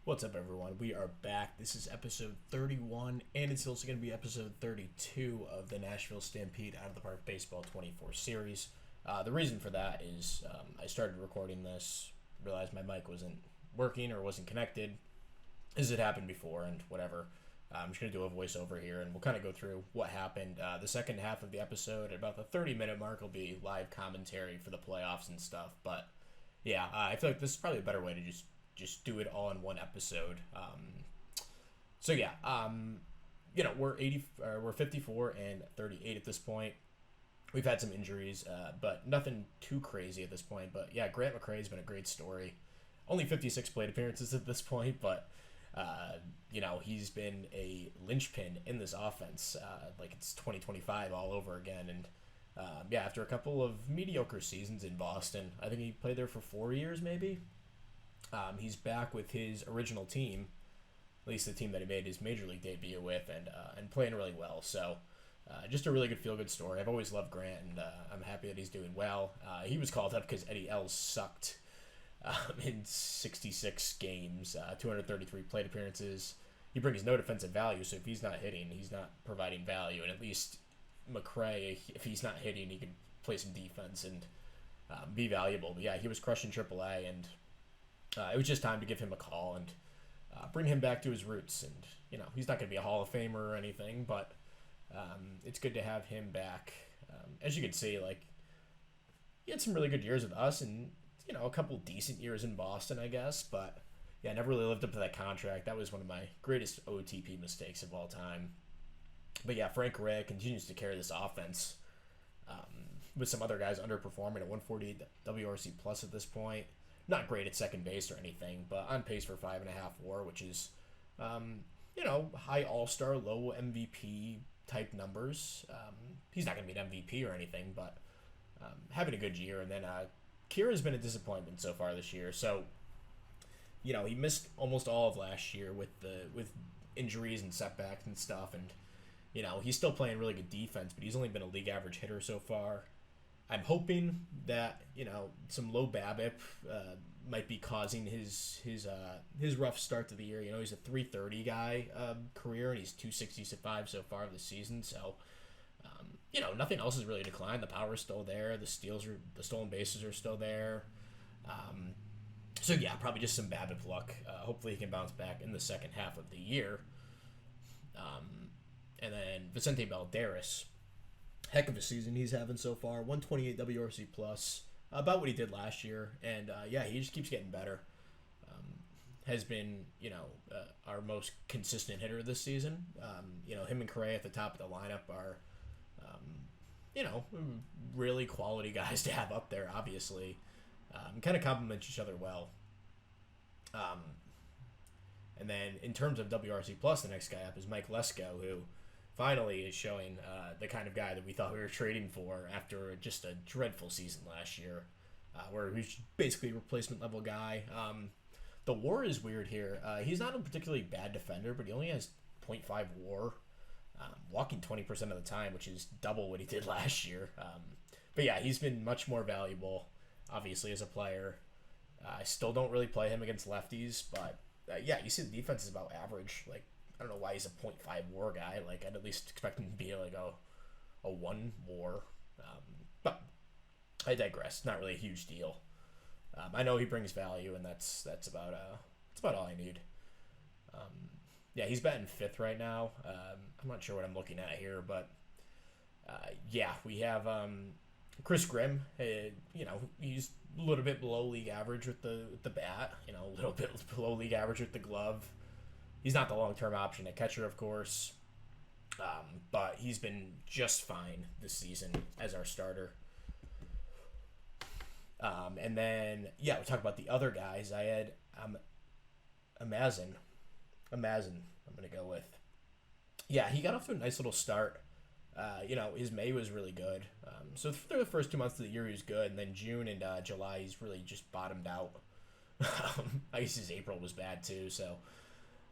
What's up, everyone? We are back. This is episode 31, and it's also going to be episode 32 of the Nashville Stampede Out of the Park Baseball 24 series. The reason for that is I started recording this, realized my mic wasn't working or wasn't connected, as it happened before, and whatever. I'm just going to do a voiceover here, and we'll kind of go through what happened. The second half of the episode, at about the 30-minute mark, will be live commentary for the playoffs and stuff. But yeah, I feel like this is probably a better way to just do it all in one episode. We're 54 and 38 at this point. We've had some injuries, but nothing too crazy at this point. But yeah, Grant McCrae's been a great story. Only 56 plate appearances at this point, but he's been a linchpin in this offense. Like it's 2025 all over again. And after a couple of mediocre seasons in Boston, I think he played there for 4 years maybe. He's back with his original team, at least the team that he made his major league debut with, and playing really well. So, just a really good feel-good story. I've always loved Grant, and I'm happy that he's doing well. He was called up because Eddie Els sucked in 66 games, 233 plate appearances. He brings no defensive value, so if he's not hitting, he's not providing value. And at least McCrae, if he's not hitting, he can play some defense and be valuable. But yeah, he was crushing AAA, and it was just time to give him a call and bring him back to his roots. And, he's not going to be a Hall of Famer or anything, but it's good to have him back. As you can see, he had some really good years with us and, a couple decent years in Boston, I guess. But, yeah, never really lived up to that contract. That was one of my greatest OOTP mistakes of all time. But, yeah, Frank Correa continues to carry this offense with some other guys underperforming at 148 WRC plus at this point. Not great at second base or anything, but on pace for 5.5 WAR, which is, high All-Star, low MVP type numbers. He's not going to be an MVP or anything, but having a good year. And then Kira's been a disappointment so far this year. So, he missed almost all of last year with injuries and setbacks and stuff. And, he's still playing really good defense, but he's only been a league average hitter so far. I'm hoping that some low BABIP might be causing his rough start to the year. He's a 330 guy career, and he's 265 so far this season. So nothing else has really declined. The power's still there. The stolen bases are still there. So yeah, probably just some BABIP luck. Hopefully he can bounce back in the second half of the year. And then Vicente Valderas. Heck of a season he's having so far. 128 WRC plus, about what he did last year, and he just keeps getting better. Has been our most consistent hitter this season. Him and Correa at the top of the lineup are really quality guys to have up there. Obviously, kind of complement each other well. And then in terms of WRC plus, the next guy up is Mike Lesko, who finally is showing the kind of guy that we thought we were trading for after just a dreadful season last year, where he was basically a replacement level guy. The WAR is weird here. He's not a particularly bad defender, but he only has 0.5 WAR, walking 20% of the time, which is double what he did last year. But yeah, he's been much more valuable, obviously, as a player. I still don't really play him against lefties, but you see the defense is about average. I don't know why he's a 0.5 WAR guy. I'd at least expect him to be a 1 WAR. But I digress. Not really a huge deal. I know he brings value, and that's about all I need. He's batting 5th right now. I'm not sure what I'm looking at here, but we have Chris Grimm. He's a little bit below league average with the bat. A little bit below league average with the glove. He's not the long-term option at catcher, of course, but he's been just fine this season as our starter. And then, we talk about the other guys. I had Amazon, I'm going to go with. Yeah, he got off to a nice little start. His May was really good. So through the first 2 months of the year, he was good. And then June and July, he's really just bottomed out. I guess his April was bad, too, so...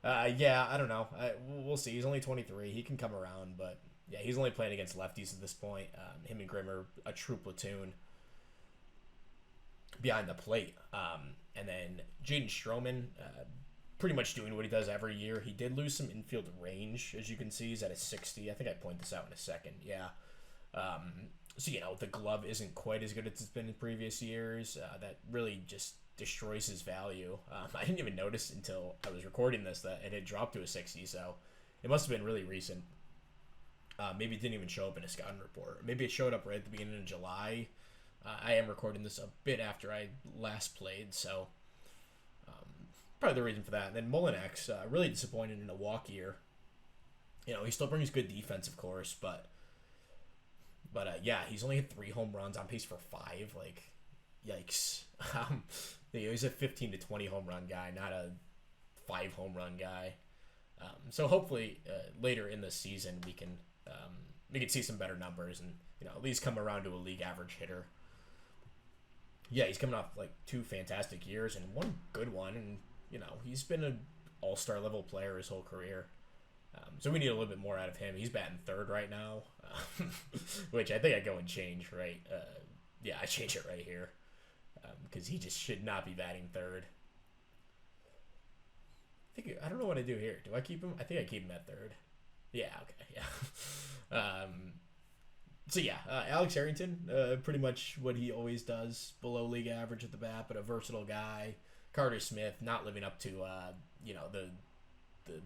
I don't know. We'll see. He's only 23. He can come around, but he's only playing against lefties at this point. Him and Grimm are a true platoon behind the plate. And then Jaden Stroman, pretty much doing what he does every year. He did lose some infield range, as you can see. He's at a 60. I think I point this out in a second. Yeah. So, the glove isn't quite as good as it's been in previous years. That really just destroys his value. I didn't even notice until I was recording this that it had dropped to a 60, so it must have been really recent. Maybe it didn't even show up in a scouting report. Maybe it showed up right at the beginning of July. I am recording this a bit after I last played, so probably the reason for that. And then Molinex, really disappointed in a walk year. He still brings good defense, of course, but yeah, he's only hit 3 home runs, on pace for 5. Like, yikes. He's a 15 to 20 home run guy, not a 5 home run guy. So hopefully later in the season we can see some better numbers and at least come around to a league average hitter. Yeah, he's coming off like 2 fantastic years and 1 good one, and he's been an all-star level player his whole career. So we need a little bit more out of him. He's batting 3rd right now, which I think I go and change, right? Yeah, I change it right here because he just should not be batting 3rd. I don't know what I do here. Do I keep him? I think I keep him at 3rd. Yeah, okay, yeah. So yeah, Alex Harrington, pretty much what he always does, below league average at the bat, but a versatile guy. Carter Smith not living up to the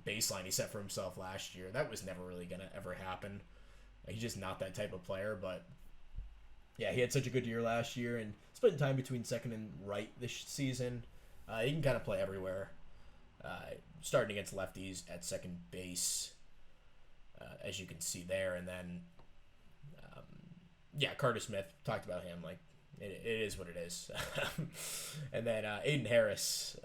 baseline he set for himself last year. That was never really gonna ever happen. He's just not that type of player. But yeah, he had such a good year last year and splitting time between second and right this season. He can kind of play everywhere. Starting against lefties at second base, as you can see there, and then Carter Smith, talked about him, like it is what it is. And then Aiden Harris,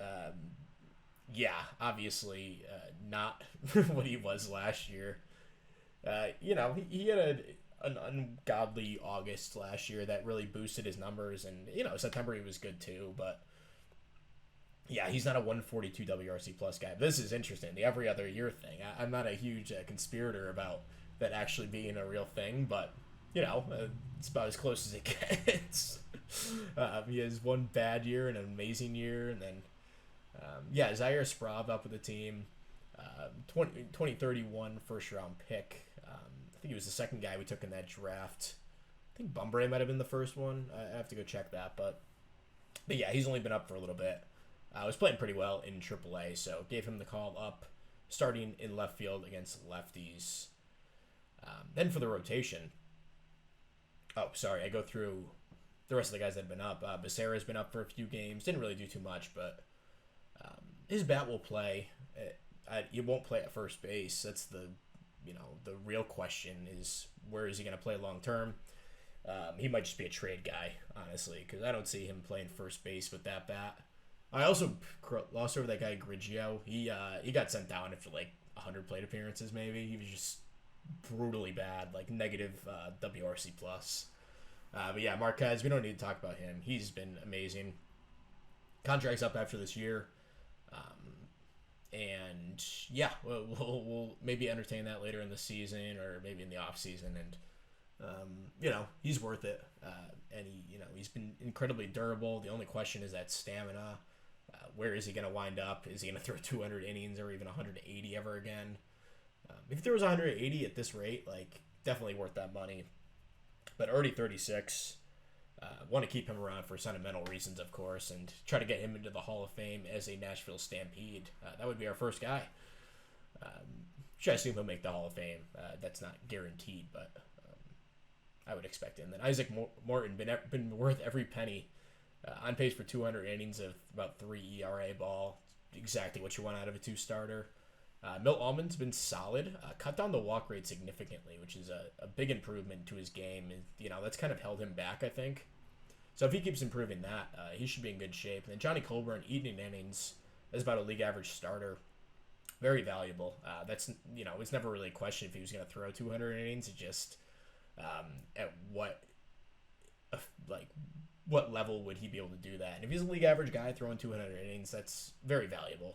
obviously not what he was last year. He had an ungodly August last year that really boosted his numbers, and September he was good too, but yeah, he's not a 142 WRC plus guy. This is interesting, the every other year thing. I'm not a huge conspirator about that actually being a real thing, but it's about as close as it gets. He has 1 bad year and an amazing year, and then Zaire Sprav up with the team, 2031 first round pick. I think he was the 2nd guy we took in that draft. I think Bumbre might have been the first one. I have to go check that, but yeah, he's only been up for a little bit. Was playing pretty well in AAA, so gave him the call up, starting in left field against lefties. Then for the rotation, I go through the rest of the guys that have been up. Becerra's been up for a few games, didn't really do too much, but his bat will play. He won't play at first base. That's the real question is, where is he going to play long term? He might just be a trade guy, honestly, because I don't see him playing first base with that bat. I also lost over that guy Grigio. He got sent down after like 100 plate appearances, maybe. He was just brutally bad, like negative WRC plus. But yeah, Marquez, we don't need to talk about him. He's been amazing. Contract's up after this year. And yeah, we'll maybe entertain that later in the season or maybe in the off season. And he's worth it. And he's been incredibly durable. The only question is that stamina. Where is he going to wind up? Is he going to throw 200 innings or even 180 ever again? If there was 180 at this rate, like, definitely worth that money. But already 36. Want to keep him around for sentimental reasons, of course, and try to get him into the Hall of Fame as a Nashville Stampede. That would be our first guy. I assume he'll make the Hall of Fame. That's not guaranteed, but I would expect it. And then Isaac Morton, been worth every penny. On pace for 200 innings of about 3 ERA ball. Exactly what you want out of a 2-starter. Milt Allman's been solid. Cut down the walk rate significantly, which is a big improvement to his game. And, that's kind of held him back, I think. So if he keeps improving that, he should be in good shape. And then Johnny Colburn, eating innings, is about a league average starter. Very valuable. That's, it's never really a question if he was going to throw 200 innings. It just, at what level would he be able to do that? And if he's a league average guy throwing 200 innings, that's very valuable.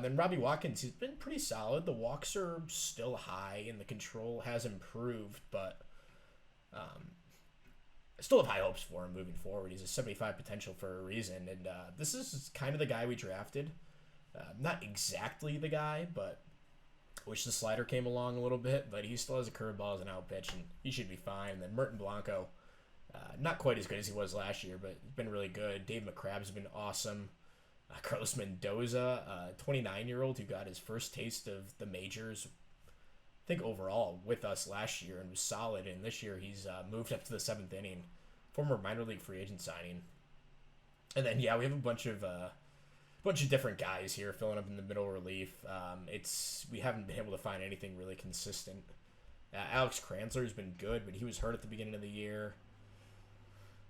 Then Robbie Watkins, he's been pretty solid. The walks are still high, and the control has improved, but I still have high hopes for him moving forward. He's a 75 potential for a reason, and this is kind of the guy we drafted. Not exactly the guy, but wish the slider came along a little bit, but he still has a curveball as an out pitch, and he should be fine. And then Merton Blanco, not quite as good as he was last year, but he's been really good. Dave McCrabb's been awesome. Carlos Mendoza, 29-year-old who got his first taste of the majors, I think overall with us last year and was solid. And this year he's moved up to the seventh inning, former minor league free agent signing. And then yeah, we have a bunch of different guys here filling up in the middle relief. We haven't been able to find anything really consistent. Alex Kranzler has been good, but he was hurt at the beginning of the year.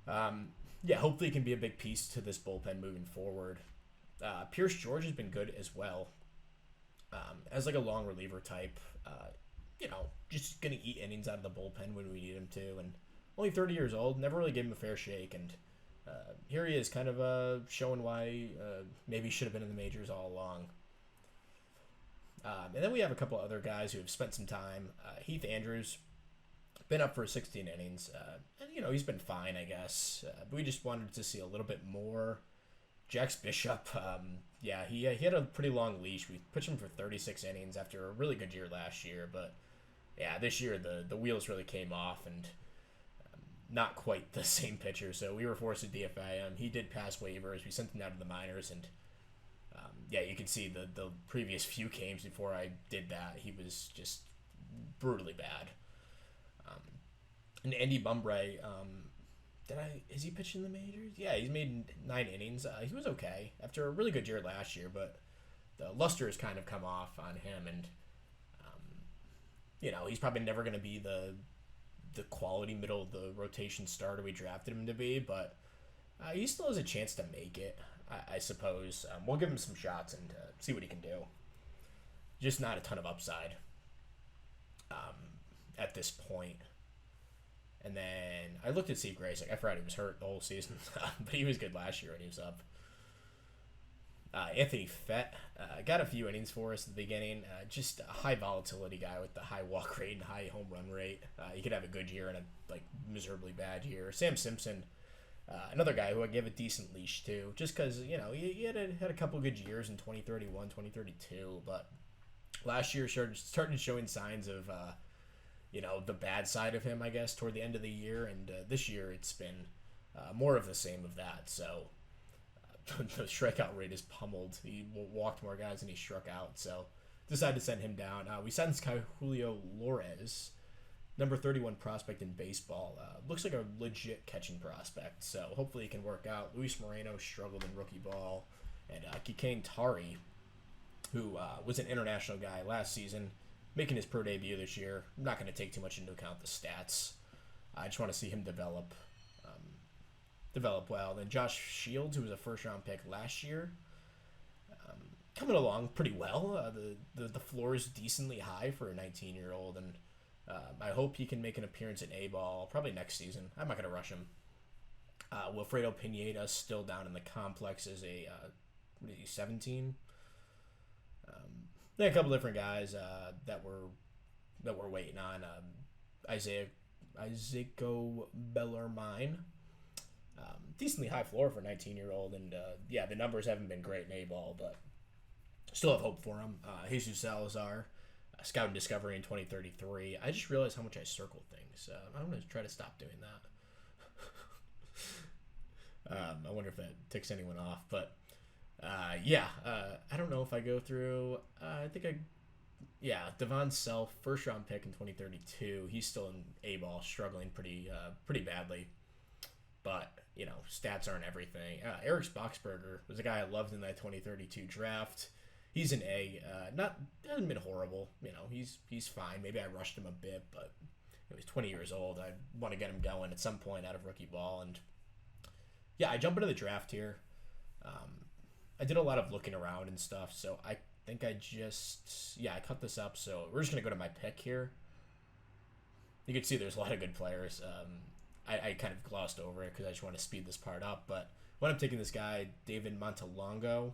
Yeah, hopefully he can be a big piece to this bullpen moving forward. Pierce George has been good as well. As like a long reliever type, just going to eat innings out of the bullpen when we need him to. And only 30 years old, never really gave him a fair shake. And here he is kind of showing why maybe he should have been in the majors all along. And then we have a couple other guys who have spent some time. Heath Andrews, been up for 16 innings. And, he's been fine, I guess. But we just wanted to see a little bit more. Jax Bishop, he had a pretty long leash. We pitched him for 36 innings after a really good year last year. But, yeah, this year the wheels really came off and not quite the same pitcher. So we were forced to DFA him. He did pass waivers. We sent him down to the minors. And, you can see the previous few games before I did that. He was just brutally bad. And Andy Bumbre, has he pitched in the majors? Yeah, he's made 9 innings. He was okay after a really good year last year, but the luster has kind of come off on him, and he's probably never going to be the quality middle of the rotation starter we drafted him to be, but he still has a chance to make it, I suppose. We'll give him some shots and see what he can do. Just not a ton of upside at this point. And then I looked at Steve Grace. I forgot he was hurt the whole season, but he was good last year when he was up. Anthony Fett got a few innings for us at the beginning. Just a high volatility guy with the high walk rate and high home run rate. He could have a good year and a miserably bad year. Sam Simpson, another guy who I gave a decent leash to, just because he had a couple good years in 2031, 2032, but last year started showing signs of the bad side of him, I guess, toward the end of the year. And this year it's been more of the same of that. So the strikeout rate is pummeled. He walked more guys than he struck out. So decided to send him down. We signed Julio Lores, number 31 prospect in baseball. Looks like a legit catching prospect. So hopefully he can work out. Luis Moreno struggled in rookie ball. And Kikane Tari, who was an international guy last season, making his pro debut this year. I'm not going to take too much into account the stats. I just want to see him develop well. Then Josh Shields, who was a first-round pick last year, coming along pretty well. The floor is decently high for a 19-year-old, and I hope he can make an appearance in A-ball probably next season. I'm not going to rush him. Wilfredo Pineda still down in the complex as a 17? Then a couple different guys that we're waiting on. Isaaco Bellarmine. Decently high floor for a 19-year-old, and the numbers haven't been great in A-ball, but still have hope for him. Jesus Salazar, Scout and Discovery in 2033. I just realized how much I circle things. I'm going to try to stop doing that. I wonder if that ticks anyone off, but I don't know if I go through. Devon Self, first round pick in 2032. He's still in A-ball, struggling pretty badly, but stats aren't everything. Eric Spocksberger was a guy I loved in that 2032 draft. He's an A. Hasn't been horrible. He's fine. Maybe I rushed him a bit, but he's 20 years old. I want to get him going at some point out of rookie ball, and I jump into the draft here. I did a lot of looking around and stuff, so I think I cut this up. So we're just going to go to my pick here. You can see there's a lot of good players. I kind of glossed over it because I just want to speed this part up. But when I'm taking this guy, David Montalongo,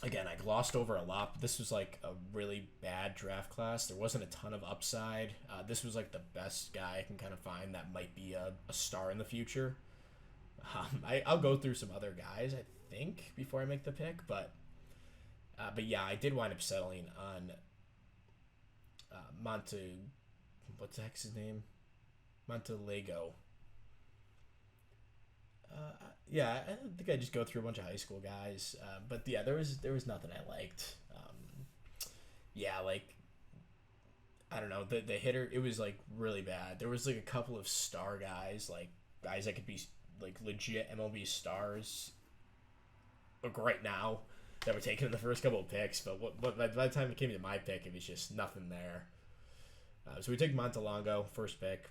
again, I glossed over a lot, but this was like a really bad draft class. There wasn't a ton of upside. This was like the best guy I can kind of find that might be a star in the future. I'll go through some other guys. I think, before I make the pick. But yeah, I did wind up settling on Monte. What's the heck's his name? Montelego. Yeah, I think I just go through a bunch of high school guys. But yeah, there was nothing I liked. Yeah, like I don't know, the hitter, it was like really bad. There was like a couple of star guys, like guys that could be like legit MLB stars, like right now, that were taken in the first couple of picks. But by the time it came to my pick, it was just nothing there. So we take Montelongo, first pick.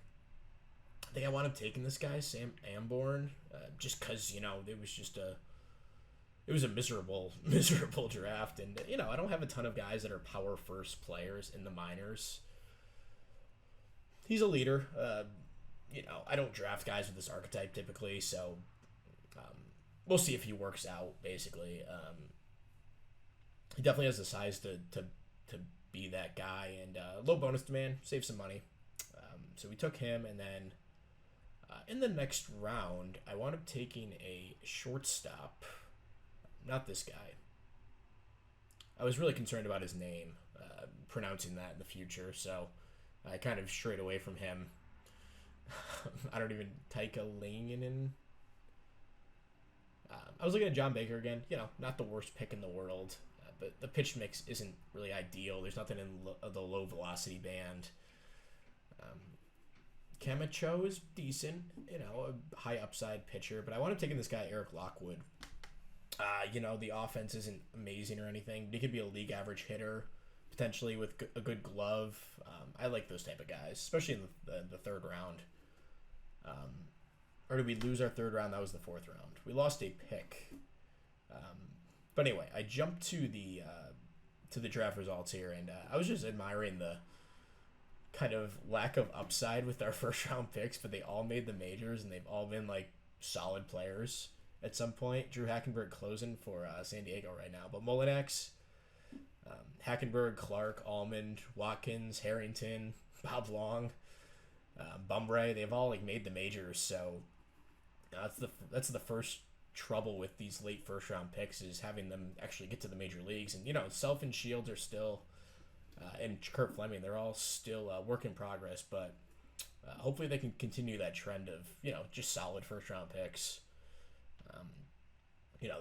I think I wound up taking this guy, Sam Amborn, just because, it was a miserable, miserable draft. And, I don't have a ton of guys that are power first players in the minors. He's a leader. I don't draft guys with this archetype typically, so we'll see if he works out, basically. He definitely has the size to be that guy, and low bonus demand, save some money. So we took him, and then in the next round, I wound up taking a shortstop. Not this guy. I was really concerned about his name, pronouncing that in the future, so I kind of strayed away from him. I don't even Taika Lainen. I was looking at John Baker again. Not the worst pick in the world, but the pitch mix isn't really ideal. There's nothing in the low velocity band. Camacho is decent, a high upside pitcher, but I wound up taking this guy, Eric Lockwood. The offense isn't amazing or anything, but he could be a league average hitter, potentially with a good glove. I like those type of guys, especially in the third round. Or did we lose our third round? That was the fourth round. We lost a pick. But anyway, I jumped to the draft results here, and I was just admiring the kind of lack of upside with our first round picks, but they all made the majors, and they've all been like solid players at some point. Drew Hackenberg closing for San Diego right now, but Molinex, Hackenberg, Clark, Almond, Watkins, Harrington, Bob Long, Bumray, they've all like made the majors. So that's the first trouble with these late first round picks, is having them actually get to the major leagues. And Self and Shields are still, and Kurt Fleming, they're all still work in progress. But hopefully they can continue that trend of just solid first round picks.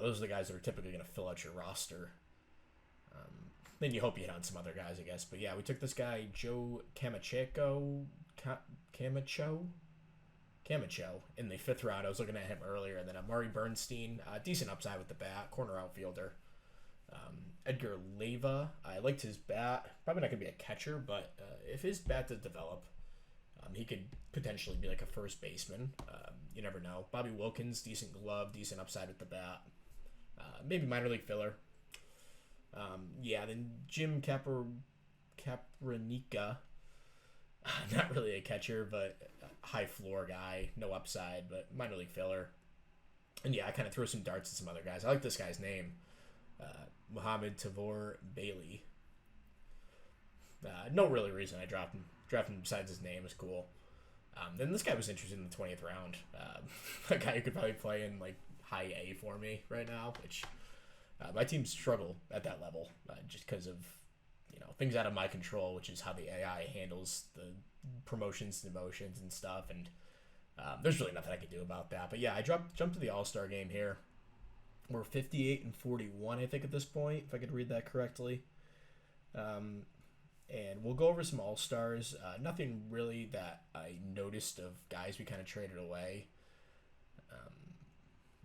Those are the guys that are typically going to fill out your roster. Then you hope you hit on some other guys, I guess. But yeah, we took this guy, Joe Camacho, in the fifth round. I was looking at him earlier. And then Amari Bernstein, decent upside with the bat, corner outfielder. Edgar Leyva, I liked his bat. Probably not going to be a catcher, but if his bat does develop, he could potentially be like a first baseman. You never know. Bobby Wilkins, decent glove, decent upside with the bat. Maybe minor league filler. Then Jim Capranica, not really a catcher, but high floor guy, no upside, but minor league filler. And yeah, I kind of throw some darts at some other guys. I like this guy's name, Muhammad Tavor Bailey. No really reason I dropped him besides his name is cool. Then this guy was interested in the 20th round. A guy who could probably play in like high A for me right now, which my teams struggle at that level just because of things out of my control, which is how the AI handles the promotions, demotions, and stuff. And there's really nothing I can do about that. But yeah, I jumped to the All-Star game here. We're 58-41, I think, at this point, if I could read that correctly. And we'll go over some All-Stars. Nothing really that I noticed of guys we kind of traded away.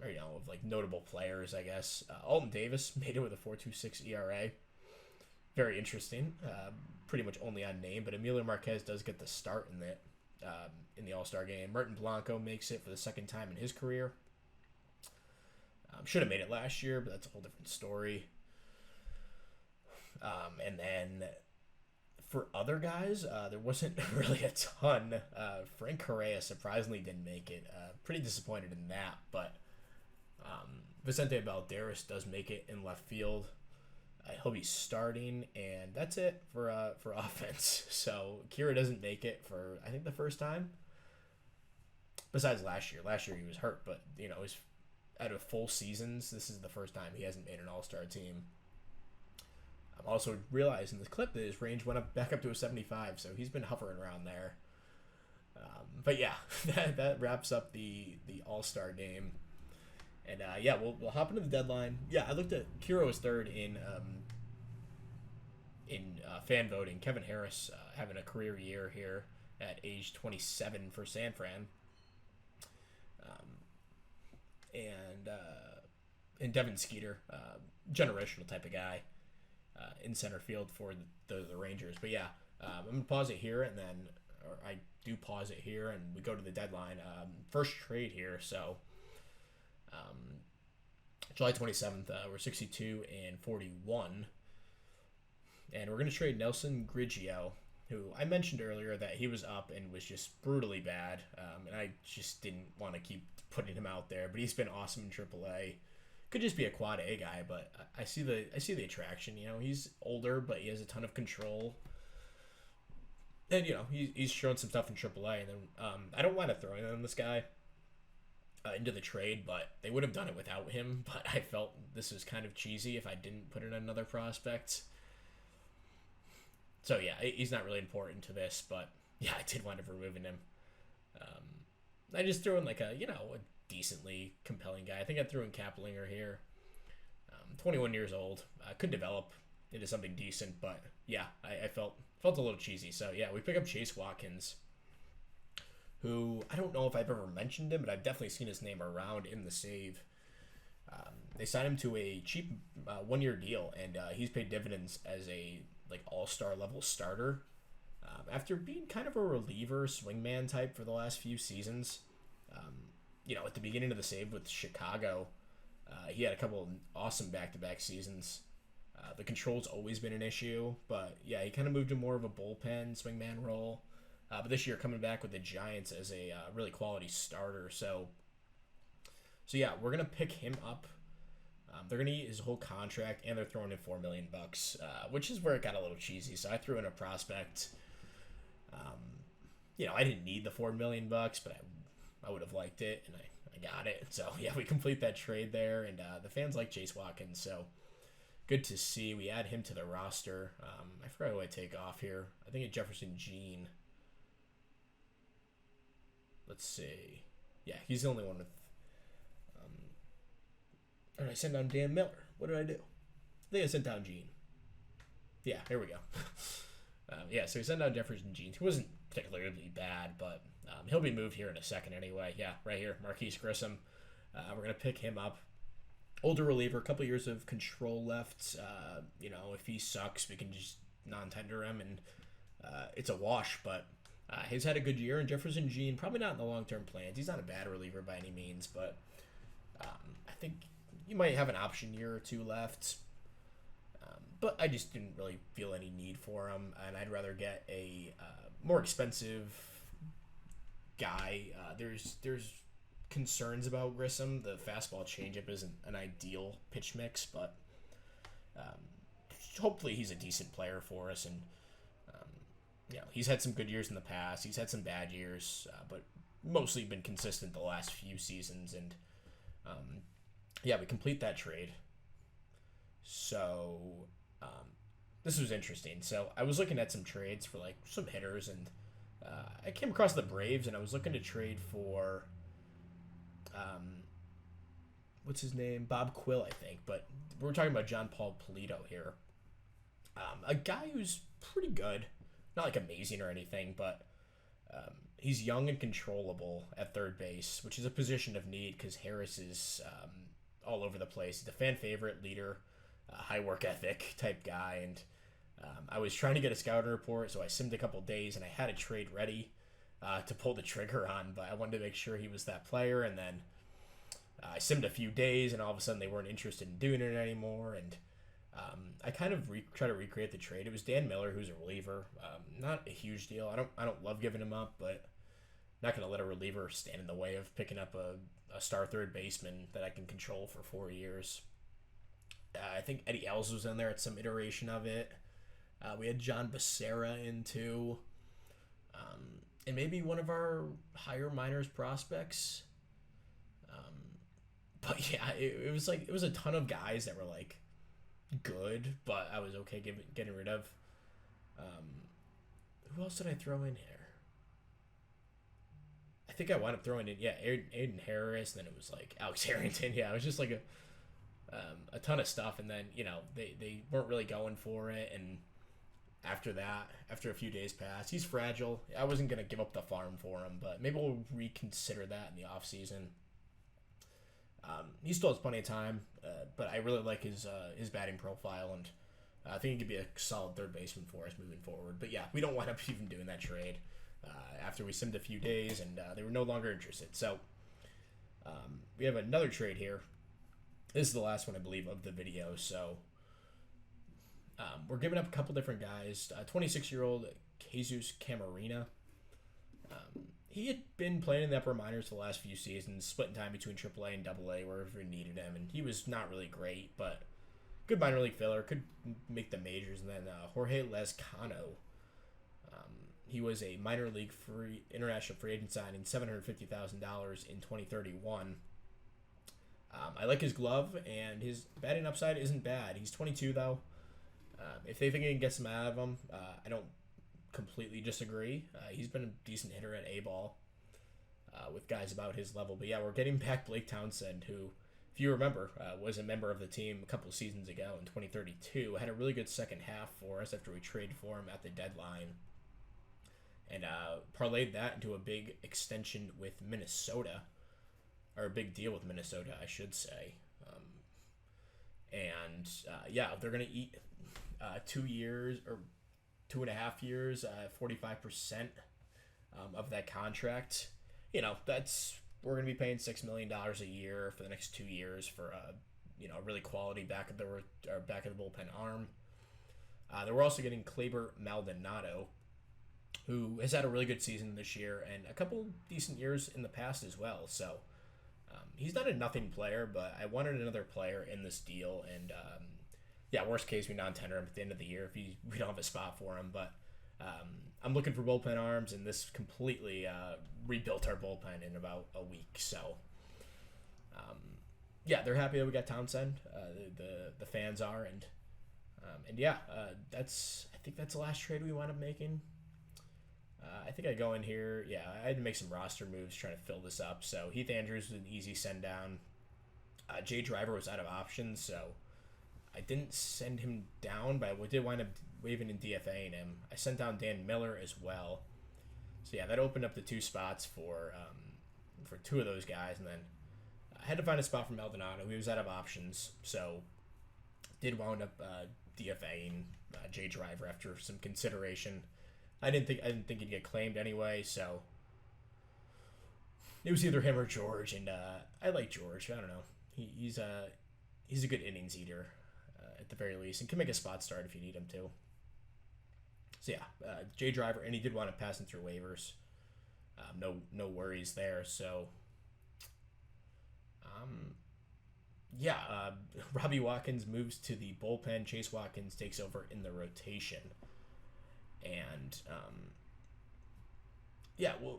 Or, of like notable players, I guess. Alton Davis made it with a 4.26 ERA. Very interesting. Pretty much only on name, but Emilio Marquez does get the start in the All-Star game. Merton Blanco makes it for the second time in his career. Should have made it last year, but that's a whole different story. And then for other guys, there wasn't really a ton. Frank Correa surprisingly didn't make it. Pretty disappointed in that, but Vicente Valderas does make it in left field. He'll be starting, and that's it for offense. So Kira doesn't make it for, I think, the first time. Besides last year. Last year he was hurt, but he's out of full seasons, this is the first time he hasn't made an All-Star team. I'm also realizing the clip that his range went up back up to a 75, so he's been hovering around there. But yeah, that wraps up the All-Star game. And yeah, we'll hop into the deadline. Yeah, I looked at Kiro was third in fan voting. Kevin Harris having a career year here at age 27 for San Fran. And Devin Skeeter, generational type of guy in center field for the Rangers. But yeah, I'm going to pause it here and then, or I do pause it here and we go to the deadline. First trade here, so July 27th, we're 62 and 41. And we're going to trade Nelson Grigio, who I mentioned earlier that he was up and was just brutally bad. And I just didn't want to keep putting him out there. But he's been awesome in AAA. Could just be a quad A guy, but I see the attraction. You know, he's older, but he has a ton of control. And, you know, he's shown some stuff in AAA. And then I don't want to throw in on this guy into the trade, but they would have done it without him. But I felt this was kind of cheesy if I didn't put in another prospect. So, yeah, he's not really important to this, but, yeah, I did wind up removing him. I just threw in, like, a decently compelling guy. I think I threw in Kaplinger here. 21 years old. Could develop into something decent, but, yeah, I felt a little cheesy. So, yeah, we pick up Chase Watkins, who I don't know if I've ever mentioned him, but I've definitely seen his name around in the save. They signed him to a cheap one-year deal, and he's paid dividends as a all-star level starter. After being kind of a reliever swingman type for the last few seasons, at the beginning of the save with Chicago, he had a couple of awesome back-to-back seasons. The control's always been an issue, but yeah, he kind of moved to more of a bullpen swingman role. But this year, coming back with the Giants as a really quality starter, so yeah, we're gonna pick him up. They're gonna eat his whole contract, and they're throwing in $4 million, which is where it got a little cheesy. So I threw in a prospect. I didn't need the $4 million, but I would have liked it, and I got it. So yeah, we complete that trade there, and the fans like Chase Watkins, so good to see. We add him to the roster. I forgot who I take off here. I think it's Jefferson Jean. Let's see. Yeah, he's the only one with. Or did I send down Dan Miller? What did I do? I think I sent down Gene. Yeah, here we go. So we sent down Jefferson Jean. He wasn't particularly bad, but he'll be moved here in a second anyway. Yeah, right here, Marquise Grissom. We're going to pick him up. Older reliever, a couple years of control left. If he sucks, we can just non-tender him, and it's a wash, but he's had a good year. And Jefferson Jean, probably not in the long-term plans. He's not a bad reliever by any means, but I think you might have an option year or two left. But I just didn't really feel any need for him, and I'd rather get a more expensive guy. There's concerns about Grissom. The fastball changeup isn't an ideal pitch mix, but hopefully he's a decent player for us. And he's had some good years in the past. He's had some bad years, but mostly been consistent the last few seasons. And we complete that trade. So this was interesting. So I was looking at some trades for some hitters, and I came across the Braves, and I was looking to trade for what's his name? Bob Quill, I think. But we're talking about John Paul Polito here. A guy who's pretty good. Not amazing or anything, but he's young and controllable at third base, which is a position of need because Harris is all over the place. He's a fan favorite, leader, high work ethic type guy, and I was trying to get a scouting report, so I simmed a couple days, and I had a trade ready to pull the trigger on, but I wanted to make sure he was that player, and then I simmed a few days, and all of a sudden they weren't interested in doing it anymore, and I kind of try to recreate the trade. It was Dan Miller, who's a reliever. Not a huge deal. I don't love giving him up, but not going to let a reliever stand in the way of picking up a star third baseman that I can control for 4 years. I think Eddie Els was in there at some iteration of it. We had John Becerra in too. And maybe one of our higher minors prospects. But yeah, it was like, it was a ton of guys that were like good, but I was okay getting rid of. Who else did I throw in here? I think I wound up throwing in, yeah, Aiden Harris, and then it was like Alex Harrington. Yeah, it was just like a ton of stuff, and then, you know, they weren't really going for it, and after that, after a few days passed, he's fragile. I wasn't going to give up the farm for him, but maybe we'll reconsider that in the offseason. He still has plenty of time, but I really like his batting profile, and I think he could be a solid third baseman for us moving forward. But yeah, we don't wind up even doing that trade after we simmed a few days, and they were no longer interested. So we have another trade here. This is the last one, I believe, of the video. So we're giving up a couple different guys. 26-year-old Jesus Camarena. He had been playing in the upper minors the last few seasons, splitting time between AAA and AA wherever we needed him, and he was not really great, but good minor league filler, could make the majors. And then Jorge Lezcano. He was a minor league international free agent signing, $750,000 in 2031. I like his glove, and his batting upside isn't bad. He's 22, though. If they think they can get some out of him, I don't completely disagree. He's been a decent hitter at A-ball with guys about his level. But yeah, we're getting back Blake Townsend, who, if you remember, was a member of the team a couple of seasons ago in 2032. Had a really good second half for us after we traded for him at the deadline. And parlayed that into a big extension with Minnesota, or a big deal with Minnesota, I should say. Yeah, they're going to eat 2 years or 2.5 years, 45% of that contract. You know, we're going to be paying $6 million a year for the next 2 years for a really quality back of the bullpen arm. Then we're also getting Kleber Maldonado, who has had a really good season this year and a couple decent years in the past as well. So he's not a nothing player, but I wanted another player in this deal. And worst case, we non-tender him at the end of the year if we don't have a spot for him. But I'm looking for bullpen arms, and this completely rebuilt our bullpen in about a week. So they're happy that we got Townsend. The fans are, and I think that's the last trade we wound up making. I think I go in here. Yeah, I had to make some roster moves trying to fill this up. So Heath Andrews was an easy send down. Jay Driver was out of options, so I didn't send him down, but I did wind up waving and DFAing him. I sent down Dan Miller as well. So yeah, that opened up the 2 spots for 2 of those guys, and then I had to find a spot for Maldonado. He was out of options, so did wound up DFAing Jay Driver after some consideration. I didn't think he'd get claimed anyway, so it was either him or George, and I like George. I don't know. He's a good innings eater at the very least, and can make a spot start if you need him to. So yeah, Jay Driver, and he did want to pass him through waivers. No worries there. So Robbie Watkins moves to the bullpen. Chase Watkins takes over in the rotation. And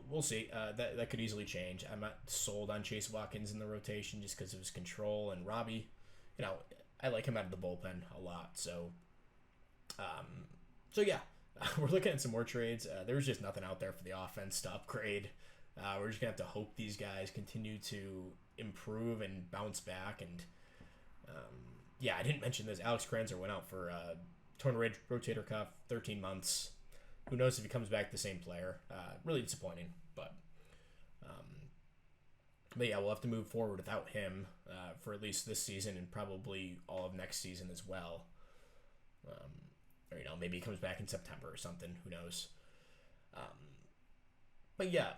we'll see. That could easily change. I'm not sold on Chase Watkins in the rotation just because of his control. And Robbie, I like him out of the bullpen a lot. So we're looking at some more trades. There's just nothing out there for the offense to upgrade. We're just gonna have to hope these guys continue to improve and bounce back. And I didn't mention this. Alex Kranzer went out for torn rotator cuff, 13 months. Who knows if he comes back the same player? Really disappointing, but we'll have to move forward without him for at least this season and probably all of next season as well. Or maybe he comes back in September or something. Who knows?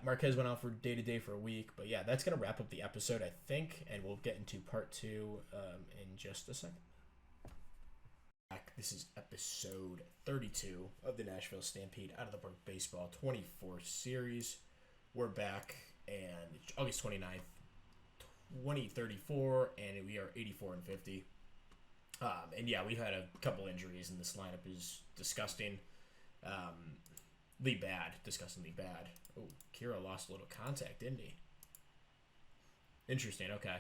Marquez went out for day-to-day for a week. But yeah, that's gonna wrap up the episode, I think, and we'll get into part 2 in just a second. This is episode 32 of the Nashville Stampede Out of the Park Baseball 24 series. We're back, and it's August 29th, 2034, and we are 84-50. We've had a couple injuries, and this lineup is disgusting. Disgustingly bad. Oh, Kira lost a little contact, didn't he? Interesting, okay.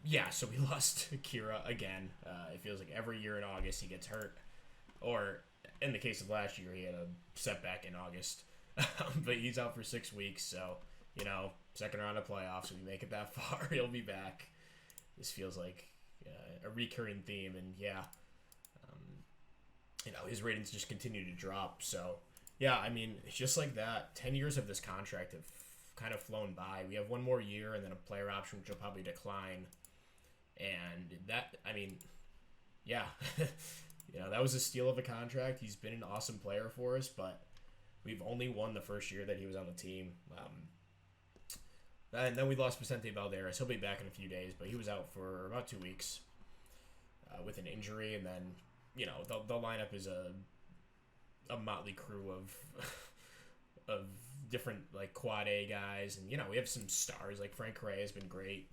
Yeah, so we lost Kira again. It feels like every year in August he gets hurt. Or, in the case of last year, he had a setback in August. But he's out for 6 weeks, so, second round of playoffs, if we make it that far, he'll be back. This feels like a recurring theme, and his ratings just continue to drop, so, yeah, I mean, just like that, 10 years of this contract have kind of flown by. We have one more year, and then a player option, which will probably decline. And that, I mean, yeah, that was a steal of a contract. He's been an awesome player for us, but we've only won the first year that he was on the team. And then we lost Vicente Valderas. He'll be back in a few days, but he was out for about 2 weeks with an injury. And then, the lineup is a motley crew of different, like, quad A guys. And, we have some stars. Like, Frank Correa has been great.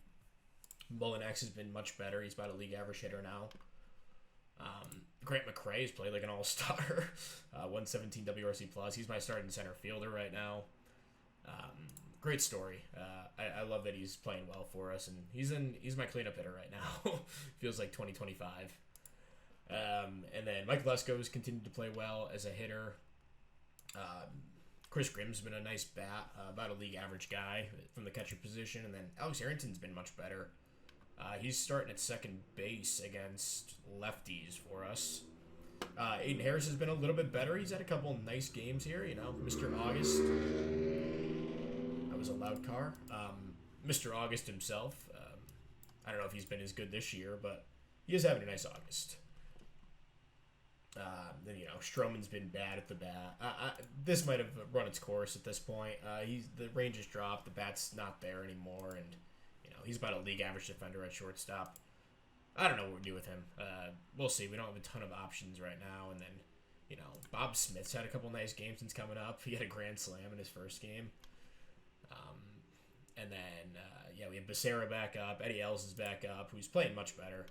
Mullinex has been much better. He's about a league average hitter now. Grant McCray has played like an all-star. 117 WRC+. He's my starting center fielder right now. Great story. I love that he's playing well for us, and he's my cleanup hitter right now. Feels like 2025. And then Mike Lesko's continued to play well as a hitter. Chris Grimm's been a nice bat, about a league average guy from the catcher position, and then Alex Harrington's been much better. He's starting at second base against lefties for us. Aiden Harris has been a little bit better. He's had a couple nice games here, Mr. August. That was a loud car. Mr. August himself. I don't know if he's been as good this year, but he is having a nice August. Then, Stroman's been bad at the bat. This might have run its course at this point. The range has dropped. The bat's not there anymore, and he's about a league average defender at shortstop. I don't know what we'll do with him. We'll see. We don't have a ton of options right now. And then, Bob Smith's had a couple nice games since coming up. He had a grand slam in his first game. And then, we have Becerra back up. Eddie Els is back up, who's playing much better.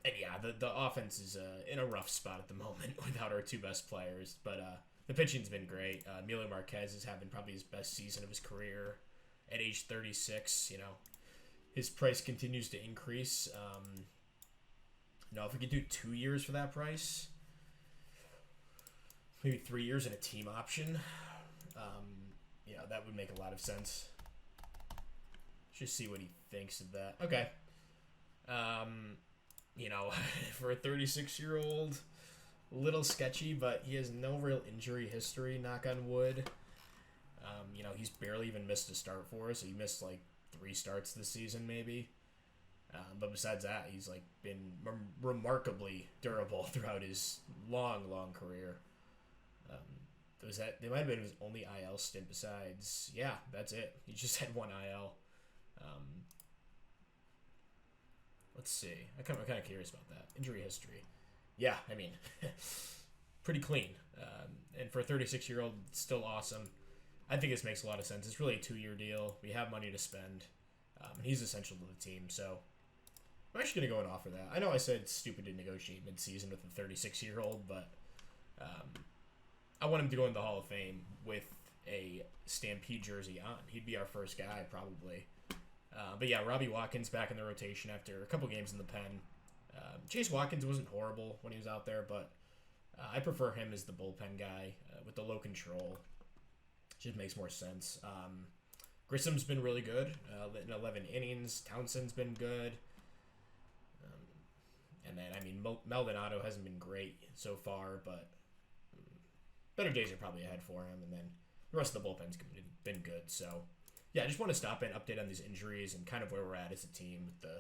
And, the offense is in a rough spot at the moment without our two best players. But the pitching's been great. Emilio Marquez is having probably his best season of his career. At age 36, his price continues to increase. If we could do 2 years for that price, maybe 3 years and a team option, that would make a lot of sense. Just see what he thinks of that. Okay. For a 36-year-old, a little sketchy, but he has no real injury history, knock on wood. He's barely even missed a start for us. He missed like 3 starts this season, maybe. But besides that, he's like been remarkably durable throughout his long, long career. They might have been his only IL stint. Besides, that's it. He just had 1 IL. Let's see. I'm kind of curious about that injury history. Yeah, I mean, pretty clean. And for a 36-year-old, still awesome. I think this makes a lot of sense. It's really a 2-year deal. We have money to spend. And he's essential to the team. So I'm actually going to go and offer that. I know I said it's stupid to negotiate mid-season with a 36-year-old, but I want him to go in the Hall of Fame with a Stampede jersey on. He'd be our first guy, probably. But Robbie Watkins back in the rotation after a couple games in the pen. Chase Watkins wasn't horrible when he was out there, but I prefer him as the bullpen guy with the low control. Just makes more sense. Grissom's been really good in 11 innings. Townsend's been good. And then, Maldonado hasn't been great so far, but better days are probably ahead for him. And then the rest of the bullpen's been good. So, I just want to stop and update on these injuries and kind of where we're at as a team with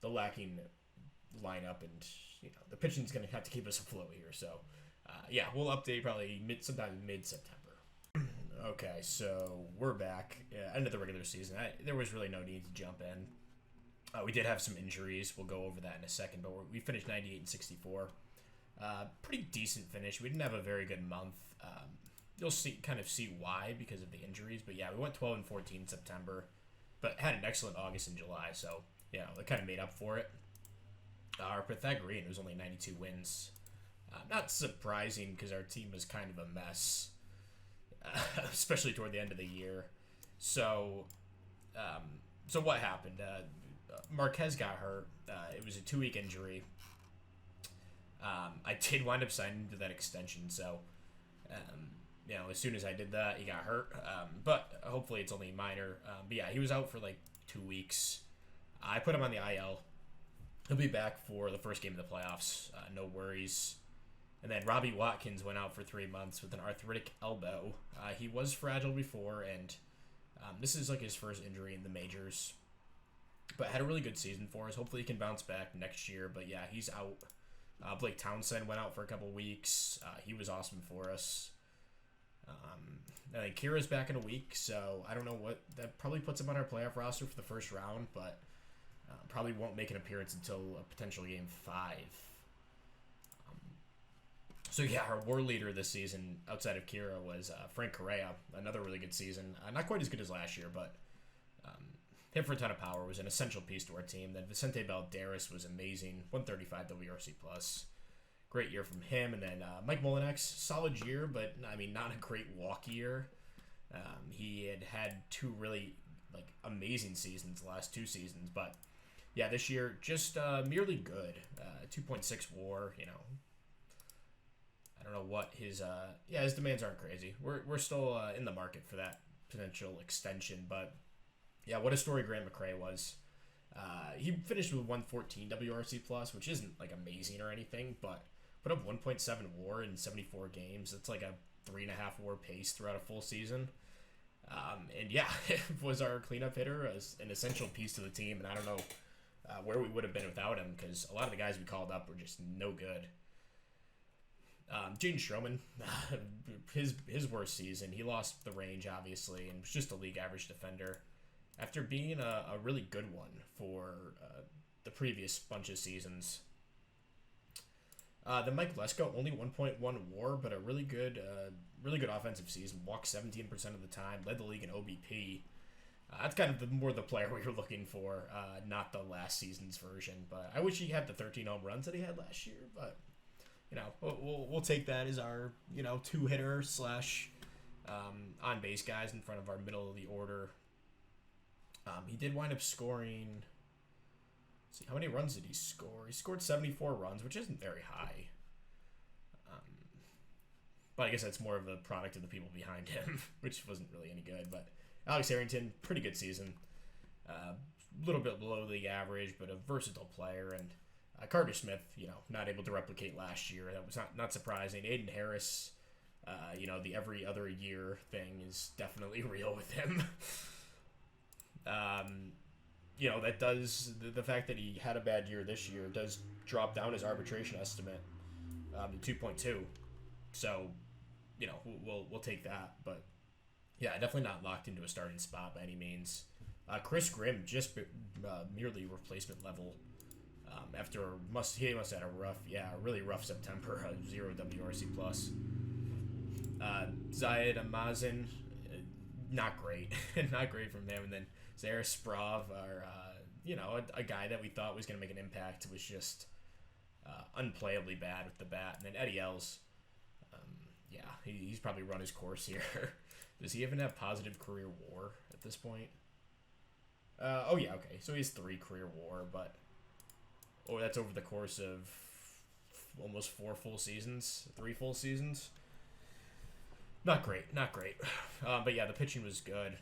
the lacking lineup. And, the pitching's going to have to keep us afloat here. So, we'll update probably sometime mid-September. Okay, so we're back. End of the regular season. There was really no need to jump in. We did have some injuries. We'll go over that in a second, but we finished 98 and 64. Pretty decent finish. We didn't have a very good month. You'll see why because of the injuries. But we went 12 and 14 in September, but had an excellent August and July. So that kind of made up for it. Our Pythagorean was only 92 wins. Not surprising because our team was kind of a mess. Especially toward the end of the year. So, So what happened? Marquez got hurt. It was a 2-week injury. I did wind up signing to that extension, so as soon as I did that, he got hurt. But hopefully it's only minor. But yeah, he was out for like 2 weeks. I put him on the IL. He'll be back for the first game of the playoffs. No worries. And then Robbie Watkins went out for 3 months with an arthritic elbow. He was fragile before, and this is like his first injury in the majors. But had a really good season for us. Hopefully he can bounce back next year. But yeah, he's out. Blake Townsend went out for a couple weeks. He was awesome for us. I think Kira's back in a week, so I don't know what that probably puts him on our playoff roster for the first round, but probably won't make an appearance until a potential game 5. So yeah, our war leader this season outside of Kira was Frank Correa. Another really good season. Not quite as good as last year, but hit for a ton of power. Was an essential piece to our team. Then Vicente Valderas was amazing. 135 WRC plus. Great year from him. And then Mike Molinex, solid year, but I mean not a great walk year. He had 2 really amazing seasons the last 2 seasons, but yeah, this year just merely good. 2.6 WAR. I don't know what his demands aren't crazy. We're still in the market for that potential extension, but yeah, what a story Grant McRae was. He finished with 114 WRC plus, which isn't amazing or anything, but put up 1.7 WAR in 74 games. That's like a 3.5 WAR pace throughout a full season. And yeah, was our cleanup hitter, an essential piece to the team, and I don't know where we would have been without him, because a lot of the guys we called up were just no good. Jaden Stroman, his worst season. He lost the range, obviously, and was just a league average defender after being a really good one for the previous bunch of seasons. Then Mike Lesko, only 1.1 WAR, but a really good offensive season. Walked 17% of the time, led the league in OBP. That's kind of more the player we were looking for, not the last season's version. But I wish he had the 13 home runs that he had last year. But we'll take that as our 2-hitter / on base guys in front of our middle of the order. He did wind up scoring. Let's see, how many runs did he score? He scored 74 runs, which isn't very high. But I guess that's more of a product of the people behind him, which wasn't really any good. But Alex Harrington, pretty good season. A little bit below league average, but a versatile player. And Carter Smith, not able to replicate last year. That was not surprising. Aiden Harris, the every other year thing is definitely real with him. That does the fact that he had a bad year this year does drop down his arbitration estimate to 2.2. So, we'll take that. But yeah, definitely not locked into a starting spot by any means. Chris Grimm just merely replacement level. After he must have had a really rough September, 0 WRC plus. Zayed Amazin, not great, not great from him. And then Zara Sprav, a guy that we thought was going to make an impact, was just unplayably bad with the bat. And then Eddie Els, he's probably run his course here. Does he even have positive career WAR at this point? Okay. So he has 3 career WAR, but that's over the course of almost 4 full seasons, 3 full seasons. Not great. But yeah, the pitching was good.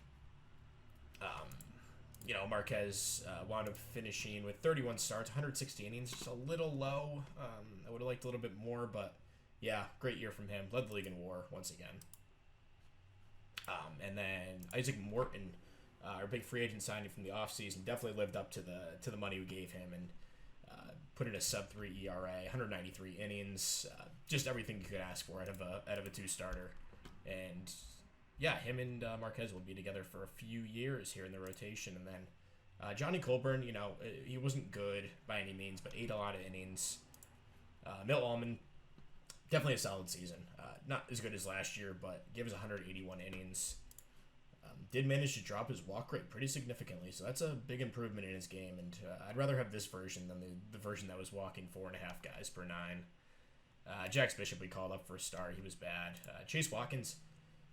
Marquez wound up finishing with 31 starts, 160 innings, just a little low. I would have liked a little bit more, but yeah, great year from him. Led the league in WAR once again. And then Isaac Morton, our big free agent signing from the offseason, definitely lived up to the money we gave him and put in a sub-3 ERA, 193 innings, just everything you could ask for out of a 2-starter. And yeah, him and Marquez will be together for a few years here in the rotation. And then Johnny Colburn, he wasn't good by any means, but ate a lot of innings. Milt Allman, definitely a solid season. Not as good as last year, but gave us 181 innings. Did manage to drop his walk rate pretty significantly, so that's a big improvement in his game. And I'd rather have this version than the version that was walking 4.5 guys per 9. Jax Bishop we called up for a start. He was bad. Chase Watkins,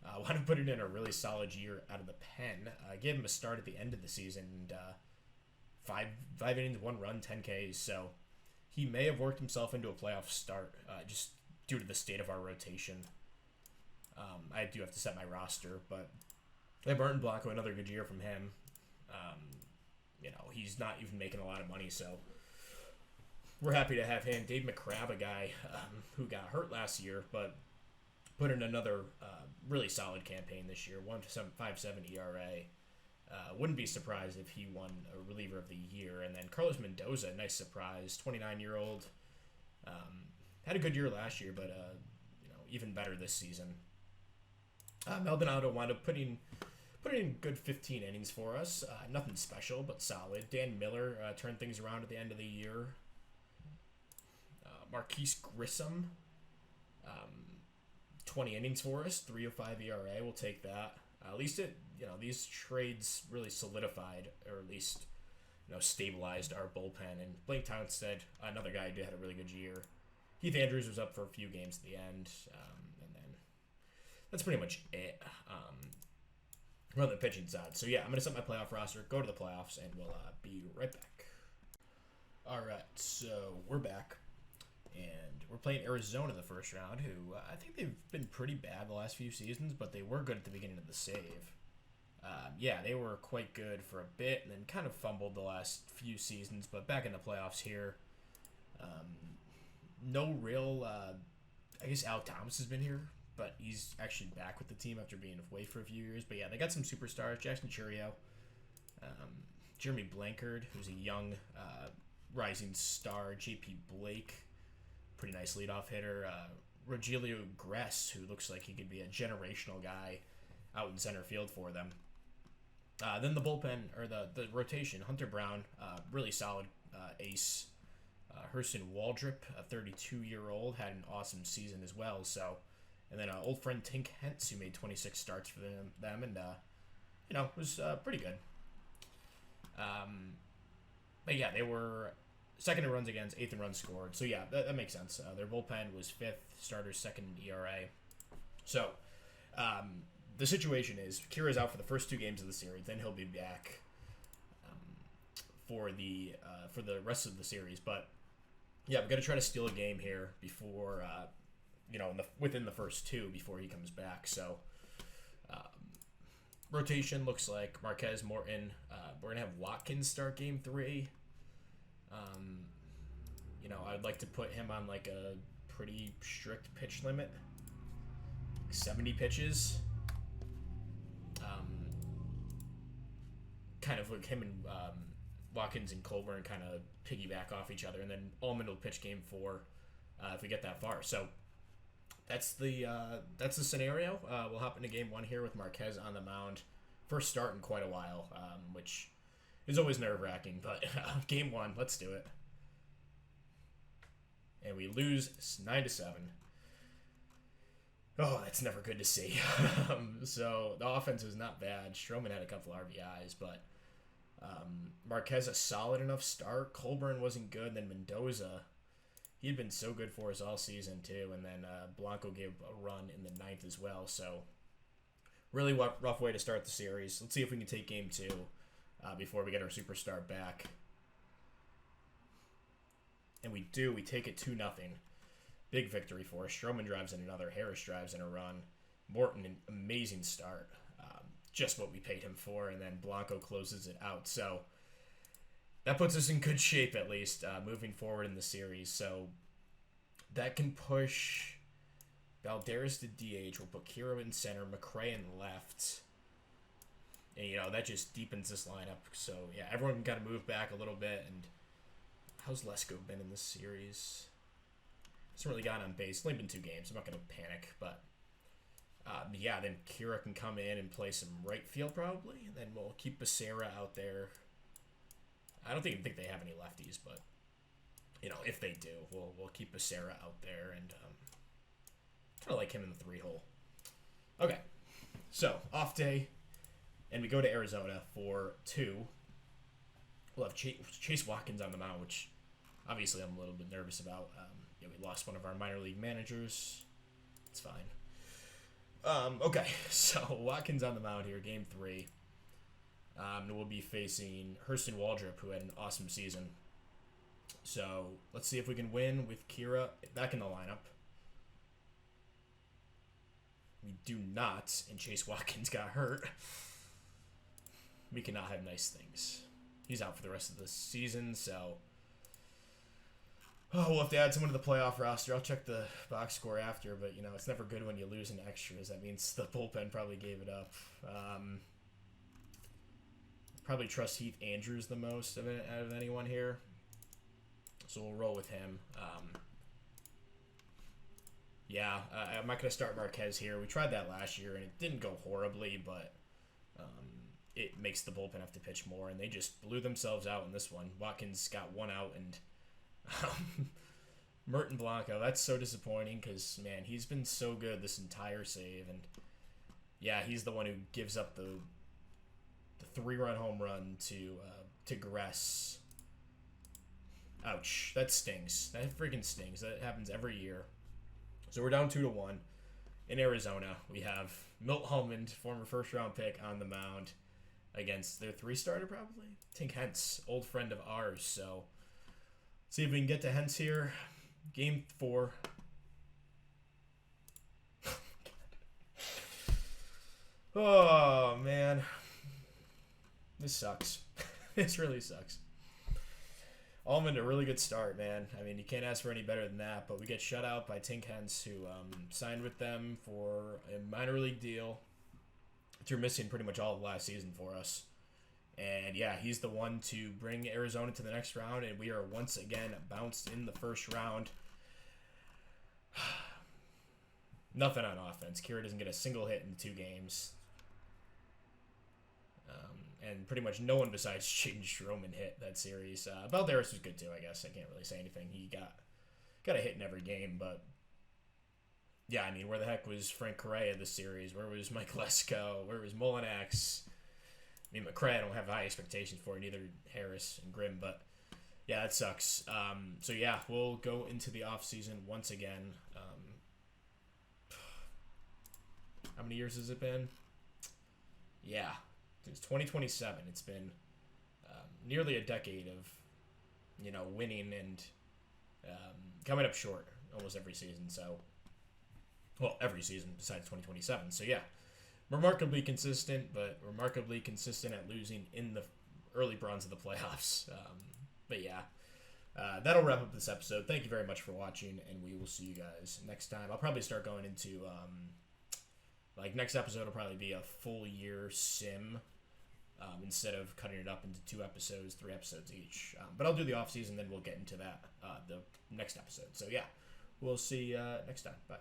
Wound up putting in a really solid year out of the pen. Gave him a start at the end of the season, and five innings, 1 run, 10 Ks. So he may have worked himself into a playoff start just due to the state of our rotation. I do have to set my roster, but Burton Blanco, another good year from him. He's not even making a lot of money, so we're happy to have him. Dave McCrabb, a guy who got hurt last year, but put in another really solid campaign this year. 1.57 ERA. Wouldn't be surprised if he won a reliever of the year. And then Carlos Mendoza, nice surprise, 29-year-old. Had a good year last year, but even better this season. Maldonado wound up putting in good 15 innings for us. Nothing special, but solid. Dan Miller turned things around at the end of the year. Marquise Grissom, 20 innings for us, 3.05 ERA. We'll take that. At least these trades really solidified, or at least stabilized our bullpen. And Blake Townstead, another guy who had a really good year. Heath Andrews was up for a few games at the end, and then that's pretty much it. We're on the pitching side. So, yeah, I'm going to set my playoff roster, go to the playoffs, and we'll be right back. All right, so we're back, and we're playing Arizona in the first round, who I think they've been pretty bad the last few seasons, but they were good at the beginning of the save. They were quite good for a bit, and then kind of fumbled the last few seasons, but back in the playoffs here. No real, I guess Alec Thomas has been here, but he's actually back with the team after being away for a few years. But yeah, they got some superstars. Jackson Churio, Jeremy Blankard, who's a young rising star. J.P. Blake, pretty nice leadoff hitter. Rogelio Gress, who looks like he could be a generational guy out in center field for them. Then the bullpen, or the rotation, Hunter Brown, really solid ace. Hurston Waldrop, a 32-year-old, had an awesome season as well. So, and then old friend Tink Hentz, who made 26 starts for them, and was pretty good. But yeah, they were second in runs against, eighth in runs scored. So yeah, that makes sense. Their bullpen was fifth, starters second ERA. So, the situation is Kira's out for the first two games of the series. Then he'll be back for the rest of the series. But yeah, we're gonna try to steal a game here before within the first two before he comes back. So rotation looks like Marquez, Morton. We're gonna have Watkins start game 3. I'd like to put him on like a pretty strict pitch limit, 70 pitches. Kind of like him and Watkins and Colburn kind of piggyback off each other, and then Ullman will pitch game 4 if we get that far. So that's the scenario. We'll hop into game 1 here with Marquez on the mound. First start in quite a while, which is always nerve-wracking, but game 1, let's do it. And we lose 9-7. Oh, that's never good to see. So the offense is not bad. Stroman had a couple RBIs, but Marquez a solid enough start. Colburn wasn't good. And then Mendoza, he had been so good for us all season too. And then Blanco gave a run in the 9th as well. So really rough way to start the series. Let's see if we can take game 2 before we get our superstar back. And we do. We take it 2-0. Big victory for us. Stroman drives in another. Harris drives in a run. Morton, an amazing start. Just what we paid him for. And then Blanco closes it out. So that puts us in good shape, at least, moving forward in the series. So that can push Valderas to DH. We'll put Kiro in center. McRae in left. And, that just deepens this lineup. So, yeah, everyone got to move back a little bit. And how's Lesko been in this series? Hasn't really gotten on base. It's only been 2 games. I'm not going to panic, but then Kira can come in and play some right field probably, and then we'll keep Becerra out there. I don't think they have any lefties, but if they do, we'll keep Becerra out there and kind of like him in the 3-hole. Okay, so off day, and we go to Arizona for 2. We'll have Chase Watkins on the mound, which obviously I'm a little bit nervous about. We lost one of our minor league managers. It's fine. Okay, so Watkins on the mound here, game 3. We'll be facing Hurston Waldrop, who had an awesome season. So let's see if we can win with Kira back in the lineup. We do not, and Chase Watkins got hurt. We cannot have nice things. He's out for the rest of the season, so... Oh, we'll have to add someone to the playoff roster. I'll check the box score after, but, you know, it's never good when you lose in extras. That means the bullpen probably gave it up. Probably trust Heath Andrews the most out of anyone here. So we'll roll with him. I'm not going to start Marquez here. We tried that last year, and it didn't go horribly, but it makes the bullpen have to pitch more, and they just blew themselves out in this one. Watkins got 1 out, and Merton Blanco, that's so disappointing because, man, he's been so good this entire save, and yeah, he's the one who gives up the 3-run home run to Gress. Ouch, that stings. That freaking stings. That happens every year. So we're down 2-1. In Arizona, we have Milt Holman, former first-round pick, on the mound against their 3-starter, probably? Tink Hence, old friend of ours. So, see if we can get to Hence here. Game 4. Oh, man. This sucks. This really sucks. Allman, a really good start, man. I mean, you can't ask for any better than that, but we get shut out by Tink Hence, who signed with them for a minor league deal after missing pretty much all of last season for us. And, yeah, he's the one to bring Arizona to the next round, and we are once again bounced in the first round. Nothing on offense. Kira doesn't get a single hit in 2 games. And pretty much no one besides Jaden Stroman hit that series. Balderas was good too, I guess. I can't really say anything. He got a hit in every game, but yeah, I mean, where the heck was Frank Correa this series? Where was Mike Lesko? Where was Molinex? I mean, McCray, I don't have high expectations for, neither Harris and Grimm, but yeah, that sucks. So yeah, we'll go into the offseason once again. How many years has it been? Yeah. It's 2027. It's been nearly a decade of, you know, winning and coming up short almost every season. So, well, every season besides 2027. So, yeah, remarkably consistent, but remarkably consistent at losing in the early bronze of the playoffs. But, yeah, that'll wrap up this episode. Thank you very much for watching, and we will see you guys next time. I'll probably start going into, next episode will probably be a full year sim. Instead of cutting it up into 2 episodes, 3 episodes each. But I'll do the off season, then we'll get into that the next episode. So yeah, we'll see you next time. Bye.